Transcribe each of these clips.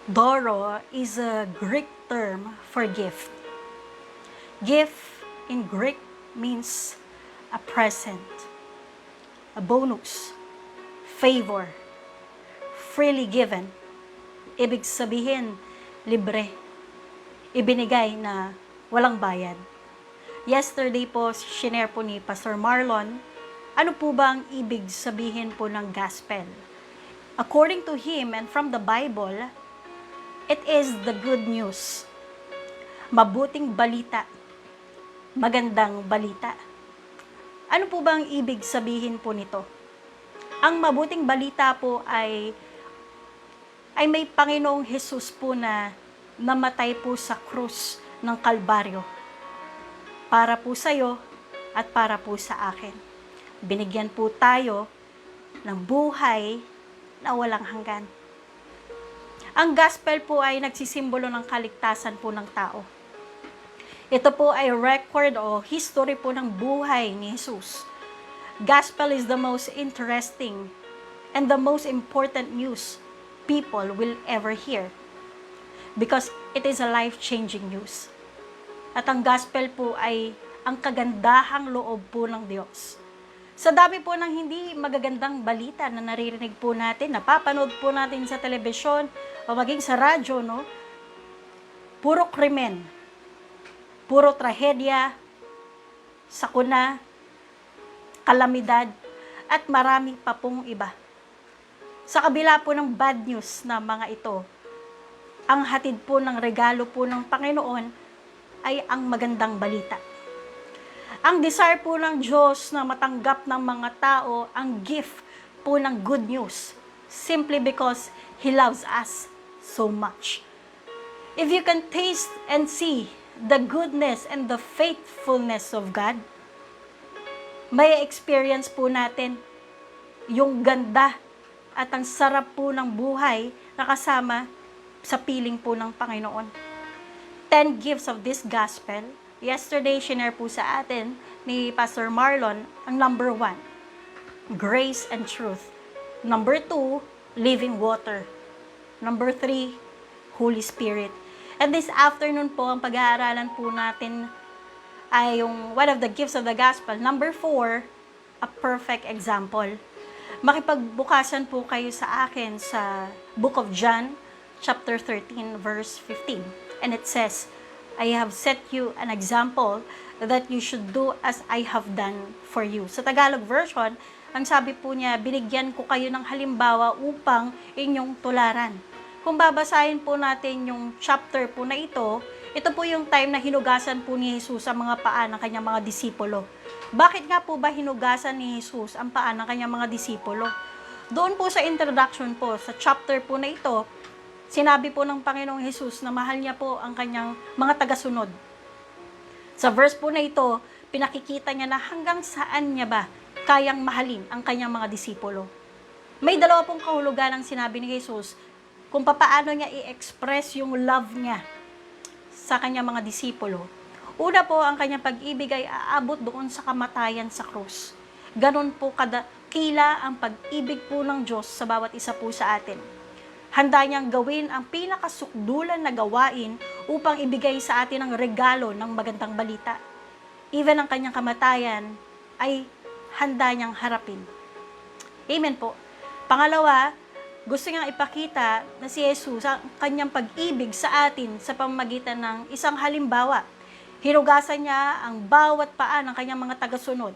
Doro is a Greek term for gift. Gift in Greek means a present, a bonus, favor, freely given. Ibig sabihin, libre, ibinigay na walang bayad. Yesterday po, shinare po ni Pastor Marlon, ano po ba ang ibig sabihin po ng gospel? According to him and from the Bible, it is the good news. Mabuting balita. Magandang balita. Ano po ba ang ibig sabihin po nito? Ang mabuting balita po ay may Panginoong Hesus po na namatay po sa krus ng Kalbaryo. Para po sa iyo at para po sa akin. Binigyan po tayo ng buhay na walang hanggan. Ang gospel po ay nagsisimbolo ng kaligtasan po ng tao. Ito po ay record o history po ng buhay ni Jesus. Gospel is the most interesting and the most important news people will ever hear because it is a life-changing news. At ang gospel po ay ang kagandahang loob po ng Diyos. Sa dami po ng hindi magagandang balita na naririnig po natin, napapanood po natin sa telebisyon o maging sa radyo, no? Puro krimen, puro trahedya, sakuna, kalamidad, at marami pa pong iba. Sa kabila po ng bad news na mga ito, ang hatid po ng regalo po ng Panginoon ay ang magandang balita. Ang desire po ng Diyos na matanggap ng mga tao ang gift po ng good news simply because He loves us so much. If you can taste and see the goodness and the faithfulness of God, may experience po natin yung ganda at ang sarap po ng buhay na kasama sa piling po ng Panginoon. 10 gifts of this gospel. Yesterday, shinare po sa atin ni Pastor Marlon ang number 1, grace and truth. Number 2, living water. Number 3, Holy Spirit. And this afternoon po, ang pag-aaralan po natin ay yung one of the gifts of the gospel. Number 4, a perfect example. Makipagbukasan po kayo sa akin sa Book of John, chapter 13, verse 15. And it says, I have set you an example that you should do as I have done for you. Sa Tagalog version, ang sabi po niya, binigyan ko kayo ng halimbawa upang inyong tularan. Kung babasahin po natin yung chapter po na ito po yung time na hinugasan po ni Jesus ang mga paa ng kanyang mga disipulo. Bakit nga po ba hinugasan ni Jesus ang paa ng kanyang mga disipulo? Doon po sa introduction po, sa chapter po na ito, sinabi po ng Panginoong Jesus na mahal niya po ang kanyang mga tagasunod. Sa verse po na ito, pinakikita niya na hanggang saan niya ba kayang mahalin ang kanyang mga disipulo. May dalawa pong kahulugan ang sinabi ni Jesus kung paano niya i-express yung love niya sa kanyang mga disipulo. Una po, ang kanyang pag-ibig ay aabot doon sa kamatayan sa krus. Ganon po kadakila ang pag-ibig po ng Diyos sa bawat isa po sa atin. Handa niyang gawin ang pinakasukdulan na gawain upang ibigay sa atin ang regalo ng magandang balita. Even ang kanyang kamatayan ay handa niyang harapin. Amen po. Pangalawa, gusto niyang ipakita na si Jesus ang kanyang pag-ibig sa atin sa pamamagitan ng isang halimbawa. Hinugasan niya ang bawat paa ng kanyang mga tagasunod.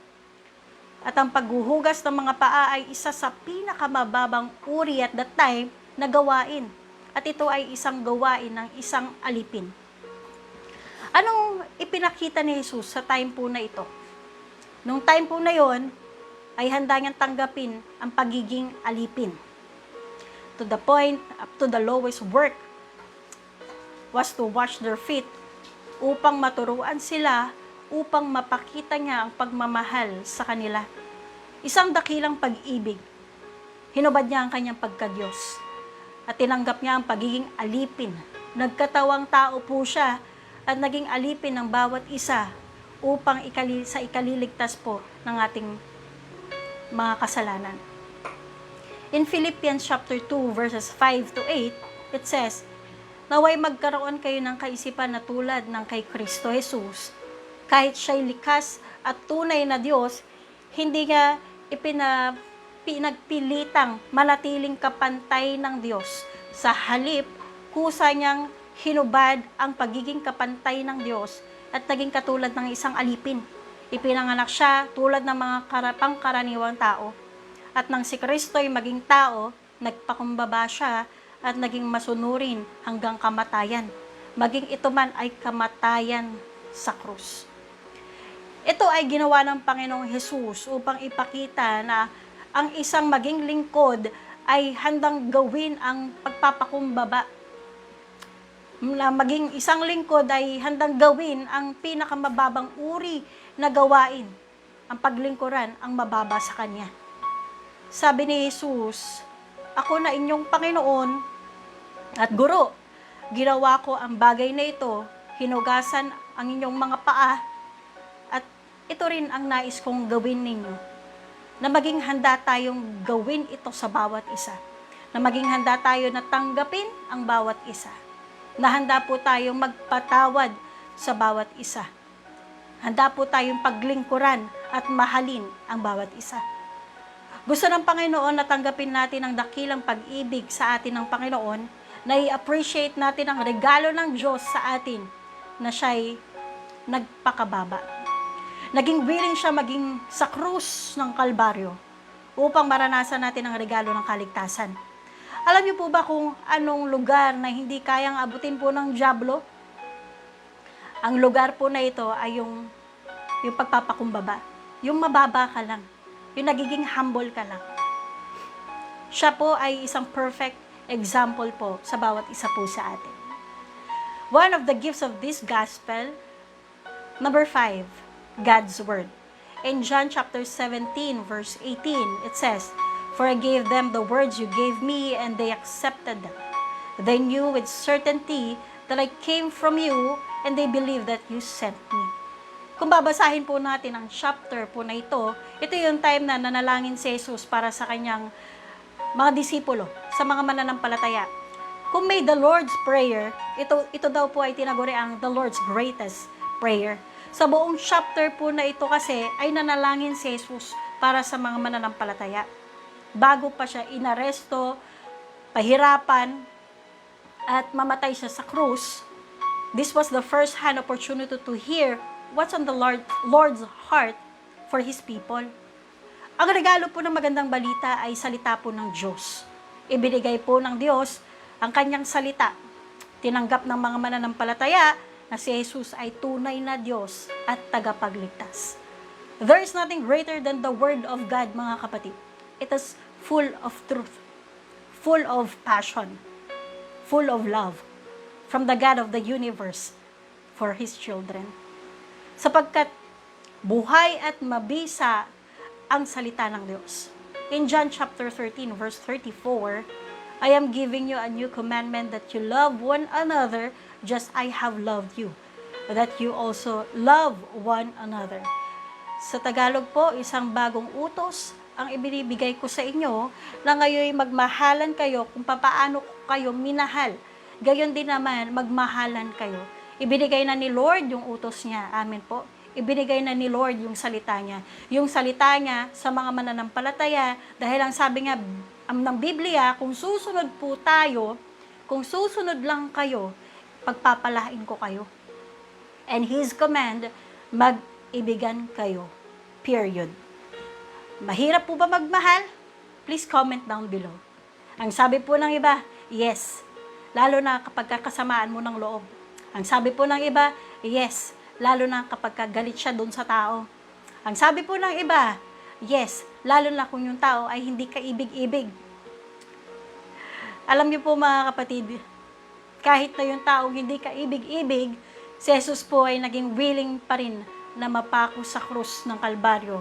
At ang paghuhugas ng mga paa ay isa sa pinakamababang uri at that time na gawain. At ito ay isang gawain ng isang alipin. Anong ipinakita ni Jesus sa time po na ito? Nung time po na yon, ay handa niyang tanggapin ang pagiging alipin. To the point, up to the lowest work was to wash their feet upang maturuan sila, upang mapakita niya ang pagmamahal sa kanila. Isang dakilang pag-ibig. Hinubad niya ang kanyang pagka-Diyos. At tinanggap niya ang pagiging alipin. Nagkatawang tao po siya at naging alipin ng bawat isa upang sa ikaliligtas po ng ating mga kasalanan. In Philippians chapter 2 verses 5 to 8, it says, Naway magkaroon kayo ng kaisipan na tulad ng kay Kristo Jesus. Kahit siya'y likas at tunay na Diyos, hindi niya pinagpilitang manatiling kapantay ng Diyos. Sa halip, kusa niyang hinubad ang pagiging kapantay ng Diyos at naging katulad ng isang alipin. Ipinanganak siya tulad ng mga pangkaraniwang tao. At nang si Kristo'y maging tao, nagpakumbaba siya at naging masunurin hanggang kamatayan. Maging ito man ay kamatayan sa krus. Ito ay ginawa ng Panginoong Hesus upang ipakita na ang isang maging lingkod ay handang gawin ang pagpapakumbaba. Na maging isang lingkod ay handang gawin ang pinakamababang uri na gawain, ang paglingkuran, ang mababa sa Kanya. Sabi ni Jesus, "Ako na inyong Panginoon at Guro. Ginawa ko ang bagay na ito, hinugasan ang inyong mga paa, at ito rin ang nais kong gawin ninyo." Na maging handa tayong gawin ito sa bawat isa. Na maging handa tayo na tanggapin ang bawat isa. Na handa po tayong magpatawad sa bawat isa. Handa po tayong paglingkuran at mahalin ang bawat isa. Gusto ng Panginoon na tanggapin natin ang dakilang pag-ibig sa atin ng Panginoon, na i-appreciate natin ang regalo ng Diyos sa atin, na siya'y nagpakababa. Naging willing siya maging sa krus ng Kalbaryo upang maranasan natin ang regalo ng kaligtasan. Alam niyo po ba kung anong lugar na hindi kayang abutin po ng dyablo? Ang lugar po na ito ay yung pagpapakumbaba. Yung mababa ka lang. Yung nagiging humble ka lang. Siya po ay isang perfect example po sa bawat isa po sa atin. One of the gifts of this gospel, number 5, God's Word. In John chapter 17, verse 18, it says, "For I gave them the words you gave me, and they accepted them. They knew with certainty that I came from you, and they believed that you sent me." Kung babasahin po natin ang chapter po na ito yung time na nanalangin si Jesus para sa kanyang mga disipulo, sa mga mananampalataya. Kung may the Lord's Prayer, ito daw po ay tinaguri ang the Lord's greatest prayer. Sa buong chapter po na ito kasi ay nanalangin si Jesus para sa mga mananampalataya. Bago pa siya inaresto, pahirapan, at mamatay siya sa krus, this was the first-hand opportunity to hear what's on the Lord's heart for His people. Ang regalo po ng magandang balita ay salita po ng Diyos. Ibinigay po ng Diyos ang kanyang salita. Tinanggap ng mga mananampalataya na si Jesus ay tunay na Diyos at tagapagligtas. There is nothing greater than the Word of God, mga kapatid. It is full of truth, full of passion, full of love from the God of the universe for His children. Sapagkat buhay at mabisa ang salita ng Diyos. In John chapter 13, verse 34, "I am giving you a new commandment, that you love one another just I have loved you, that you also love one another." Sa Tagalog po, isang bagong utos ang ibinibigay ko sa inyo, na ngayon magmahalan kayo kung papaano kayo minahal. Gayon din naman, magmahalan kayo. Ibinigay na ni Lord yung utos niya. Amen po. Ibinigay na ni Lord yung salita niya. Yung salita niya sa mga mananampalataya, dahil ang sabi nga ng Biblia, kung susunod po tayo, kung susunod lang kayo, pagpapalain ko kayo. And His command, mag-ibigan kayo. Period. Mahirap po ba magmahal? Please comment down below. Ang sabi po ng iba, yes. Lalo na kapag kakasamaan mo ng loob. Ang sabi po ng iba, yes. Lalo na kapag galit siya doon sa tao. Ang sabi po ng iba, yes. Lalo na kung yung tao ay hindi kaibig-ibig. Alam niyo po mga kapatid, kahit na yung taong hindi kaibig-ibig, si Jesus po ay naging willing pa rin na mapako sa krus ng Kalbaryo.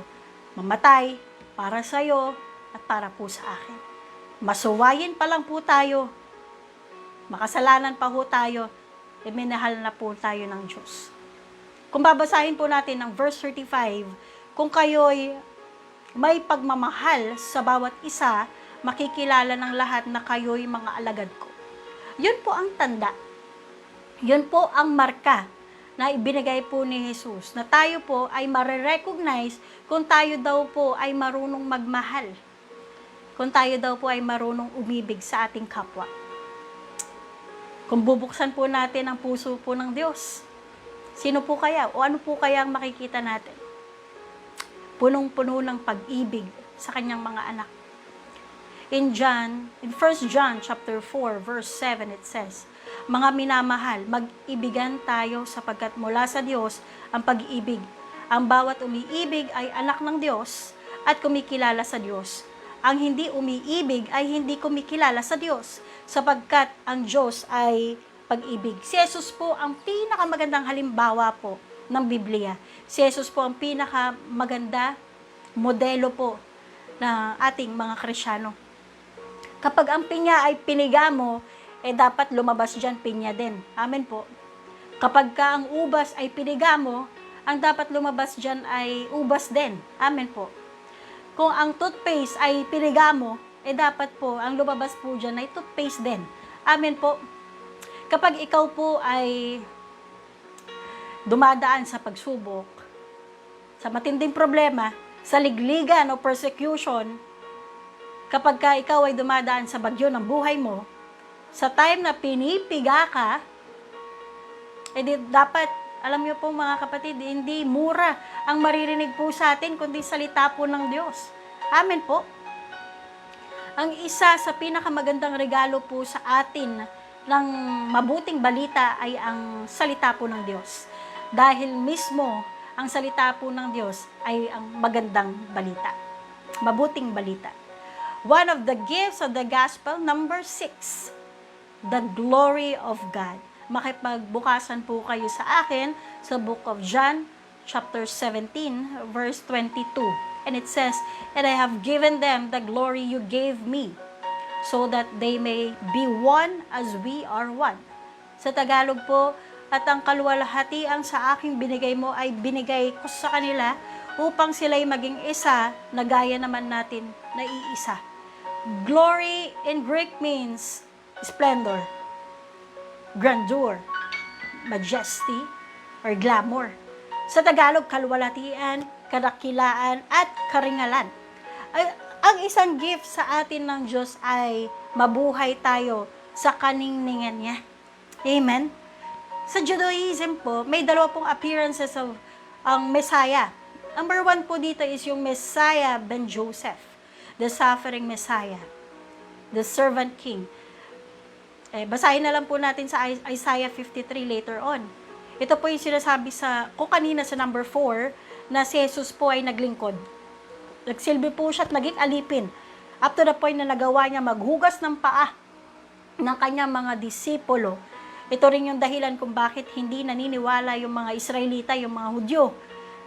Mamatay para sa iyo at para po sa akin. Masuwayin pa lang po tayo. Makasalanan pa po tayo. Minahal na po tayo ng Diyos. Kung babasahin po natin ang verse 35, kung kayo'y may pagmamahal sa bawat isa, makikilala ng lahat na kayo'y mga alagad ko. Yun po ang tanda Yun po ang marka na ibinigay po ni Jesus, na tayo po ay marirecognize kung tayo daw po ay marunong magmahal, kung tayo daw po ay marunong umibig sa ating kapwa. Kung bubuksan po natin ang puso po ng Diyos, sino po kaya o ano po kaya ang makikita natin? Punong-puno ng pag-ibig sa kanyang mga anak. In 1 John chapter 4 verse 7 it says, "Mga minamahal, mag-ibigan tayo sapagkat mula sa Diyos ang pag-ibig. Ang bawat umiibig ay anak ng Diyos at kumikilala sa Diyos. Ang hindi umiibig ay hindi kumikilala sa Diyos, sapagkat ang Diyos ay pag-ibig." Si Jesus po ang pinakamagandang halimbawa po ng Biblia. Si Jesus po ang pinakamaganda modelo po ng ating mga Kristyano. Kapag ang pinya ay piniga mo, dapat lumabas dyan pinya din. Amen po. Kapag ka ang ubas ay piniga mo, ang dapat lumabas dyan ay ubas din. Amen po. Kung ang toothpaste ay piniga mo, dapat po, ang lumabas po dyan ay toothpaste din. Amen po. Kapag ikaw po ay dumadaan sa pagsubok, sa matinding problema, sa ligligan o persecution, kapag ka ikaw ay dumadaan sa bagyo ng buhay mo, sa time na pinipiga ka, dapat, alam niyo po mga kapatid, hindi mura ang maririnig po sa atin, kundi salita po ng Diyos. Amen po. Ang isa sa pinakamagandang regalo po sa atin ng mabuting balita ay ang salita po ng Diyos. Dahil mismo ang salita po ng Diyos ay ang magandang balita. Mabuting balita. One of the gifts of the gospel, number 6, the glory of God. Makipagbukasan po kayo sa akin sa book of John, chapter 17, verse 22. And it says, "And I have given them the glory you gave me, so that they may be one as we are one." Sa Tagalog po, "At ang kaluwalhatian sa aking binigay mo ay binigay ko sa kanila upang sila'y maging isa na gaya naman natin na iisa." Glory in Greek means splendor, grandeur, majesty, or glamour. Sa Tagalog, kaluwalhatian, kadakilaan, at karingalan. Ang isang gift sa atin ng Diyos ay mabuhay tayo sa kaningningan niya. Amen? Sa Judaism po, may dalawa pong appearances of ang Messiah. Number 1 po dito is yung Messiah ben Joseph, the suffering Messiah, the servant king. Basahin na lang po natin sa Isaiah 53 later on. Ito po yung sinasabi ko kanina sa number 4, na si Jesus po ay naglingkod. Nagsilbi po siya at naging alipin. Up to the point na nagawa niya maghugas ng paa ng kanyang mga disipulo. Ito rin yung dahilan kung bakit hindi naniniwala yung mga Israelita, yung mga Hudyo,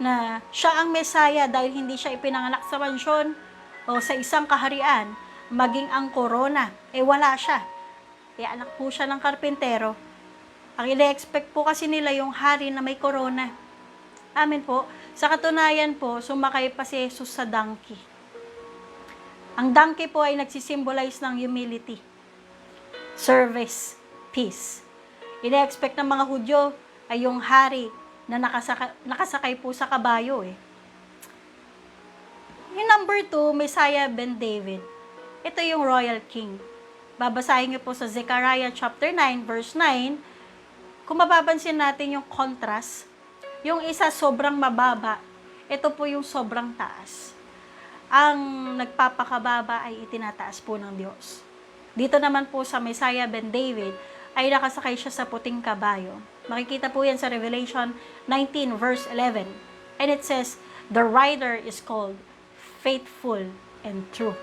na siya ang Messiah dahil hindi siya ipinanganak sa mansyon o sa isang kaharian, maging ang korona. Wala siya. Anak po siya ng karpintero. Ang ine-expect po kasi nila yung hari na may korona. Amen po. Sa katunayan po, sumakay pa si Jesus sa donkey. Ang donkey po ay nagsisimbolize ng humility, service, peace. Ine-expect ng mga Hudyo ay yung hari na nakasakay po sa kabayo. Yung number 2, Messiah ben David. Ito yung royal king. Babasahin niyo po sa Zechariah chapter 9, verse 9. Kung mapapansin natin yung contrast, yung isa sobrang mababa, ito po yung sobrang taas. Ang nagpapakababa ay itinataas po ng Diyos. Dito naman po sa Messiah ben David, ay nakasakay siya sa puting kabayo. Makikita po yan sa Revelation 19, verse 11. And it says, "The rider is called faithful and true."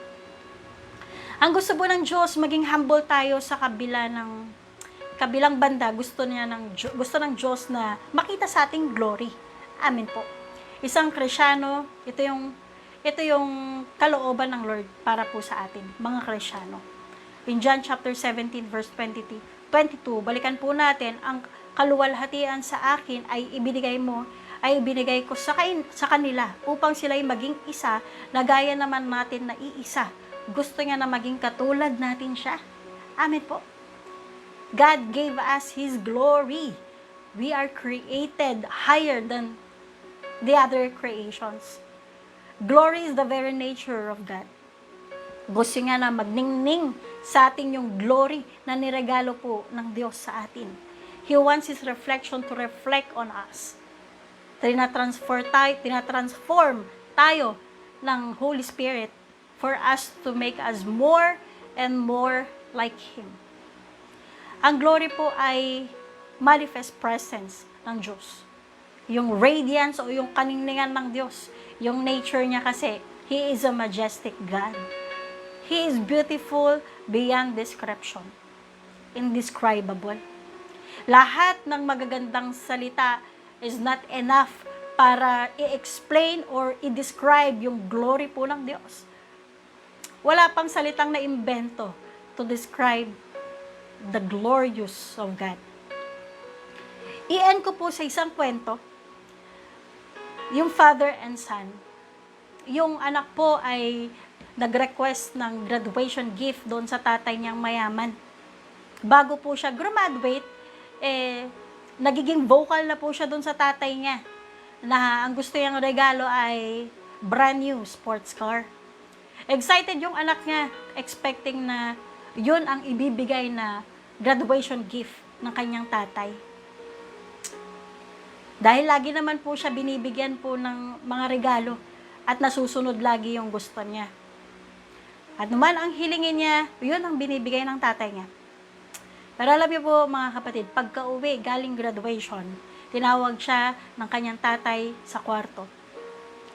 Ang gusto po ng Diyos, maging humble tayo sa kabilang banda, gusto ng Diyos na makita sa ating glory. Amen po. Isang Kristyano, ito yung kalooban ng Lord para po sa atin, mga Kristyano. In John chapter 17 verse 22, balikan po natin, ang kaluwalhatian sa akin ay ibinigay ko sa kanila upang sila'y maging isa na gaya naman natin na iisa. Gusto niya na maging katulad natin siya. Amen po. God gave us His glory. We are created higher than the other creations. Glory is the very nature of God. Gusto nga na magningning sa atin yung glory na niregalo po ng Diyos sa atin. He wants His reflection to reflect on us. Tinatransform tayo ng Holy Spirit for us to make us more and more like Him. Ang glory po ay manifest presence ng Diyos. Yung radiance o yung kaningningan ng Diyos, yung nature niya kasi, He is a majestic God. He is beautiful beyond description. Indescribable. Lahat ng magagandang salita is not enough para i-explain or i-describe yung glory po ng Diyos. Wala pang salitang na-imbento to describe the glorious of God. I-end ko po sa isang kwento, yung father and son. Yung anak po ay nag-request ng graduation gift doon sa tatay niyang mayaman. Bago po siya graduate, nagiging vocal na po siya doon sa tatay niya na ang gusto niyang regalo ay brand new sports car. Excited yung anak niya, expecting na yun ang ibibigay na graduation gift ng kanyang tatay. Dahil lagi naman po siya binibigyan po ng mga regalo at nasusunod lagi yung gusto niya. At naman ang hilingin niya, yun ang binibigay ng tatay niya. Pero alam niyo po mga kapatid, pagka uwi galing graduation, tinawag siya ng kanyang tatay sa kwarto.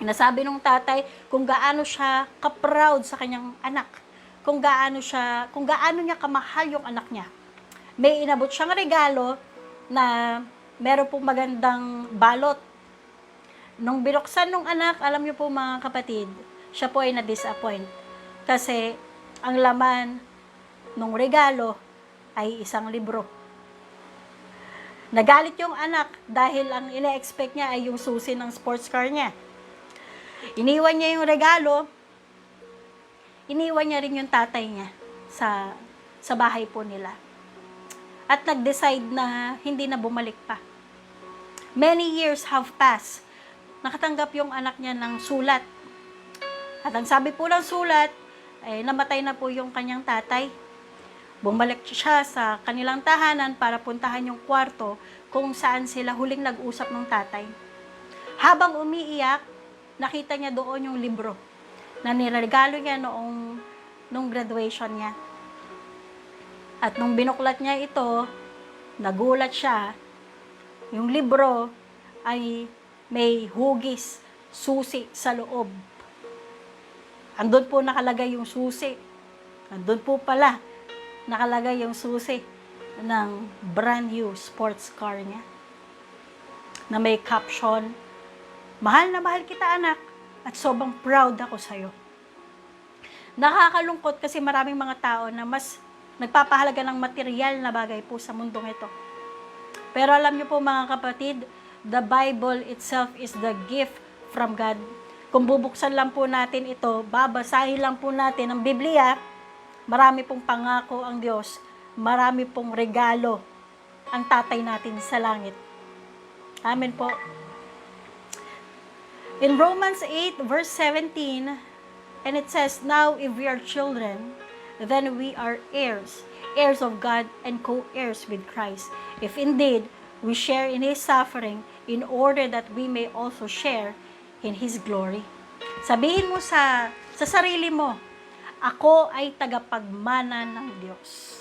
Inasabi ng tatay kung gaano siya ka-proud sa kanyang anak, kung gaano niya kamahal yung anak niya. May inabot siyang regalo na meron pong magandang balot. Nung binuksan ng anak, alam niyo po mga kapatid, siya po ay na-disappoint. Kasi ang laman ng regalo ay isang libro. Nagalit yung anak dahil ang ina-expect niya ay yung susi ng sports car niya. Iniwan niya yung regalo, iniwan niya rin yung tatay niya sa bahay po nila. At nag-decide na hindi na bumalik pa. Many years have passed. Nakatanggap yung anak niya ng sulat. At ang sabi po ng sulat, namatay na po yung kanyang tatay. Bumalik siya sa kanilang tahanan para puntahan yung kwarto kung saan sila huling nag-usap ng tatay. Habang umiiyak, nakita niya doon yung libro na niregalo niya nung graduation niya. At nung binuklat niya ito, nagulat siya. Yung libro ay may hugis, susi sa loob. Andun po nakalagay yung susi. Andun po pala nakalagay yung susi ng brand new sports car niya. Na may caption, "Mahal na mahal kita anak at sobrang proud ako sa'yo." Nakakalungkot kasi maraming mga tao na mas nagpapahalaga ng material na bagay po sa mundong ito. Pero alam niyo po mga kapatid, the Bible itself is the gift from God. Kung bubuksan lang po natin ito, babasahin lang po natin ang Biblia, marami pong pangako ang Diyos, marami pong regalo ang tatay natin sa langit. Amen po. In Romans 8 verse 17, and it says, "Now if we are children, then we are heirs, heirs of God and co-heirs with Christ. If indeed we share in His suffering, in order that we may also share in His glory." Sabihin mo sa sarili mo, ako ay tagapagmana ng Diyos.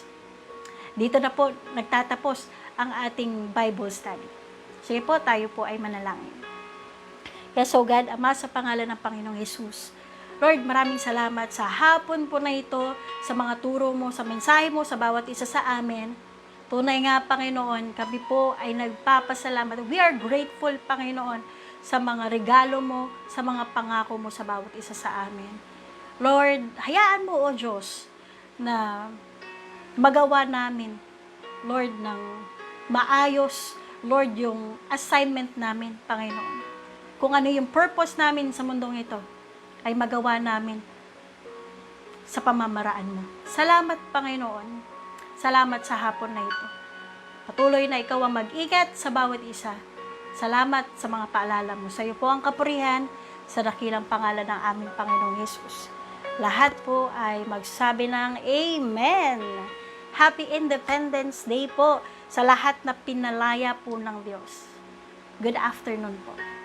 Dito na po nagtatapos ang ating Bible study. Sige po, tayo po ay manalangin. Yes, so God, Ama, sa pangalan ng Panginoong Hesus, Lord, maraming salamat sa hapon po na ito, sa mga turo mo, sa mensahe mo, sa bawat isa sa amin. Tunay nga, Panginoon, kami po ay nagpapasalamat. We are grateful, Panginoon, sa mga regalo mo, sa mga pangako mo sa bawat isa sa amin. Lord, hayaan mo, O Diyos, na magawa namin, Lord, ng maayos, Lord, yung assignment namin, Panginoon. Kung ano yung purpose namin sa mundong ito, ay magawa namin sa pamamaraan mo. Salamat, Panginoon. Salamat sa hapon na ito. Patuloy na ikaw ang mag-ingat sa bawat isa. Salamat sa mga paalala mo. Sa iyo po ang kapurihan sa dakilang pangalan ng aming Panginoong Hesus. Lahat po ay magsabi ng Amen. Happy Independence Day po sa lahat na pinalaya po ng Diyos. Good afternoon po.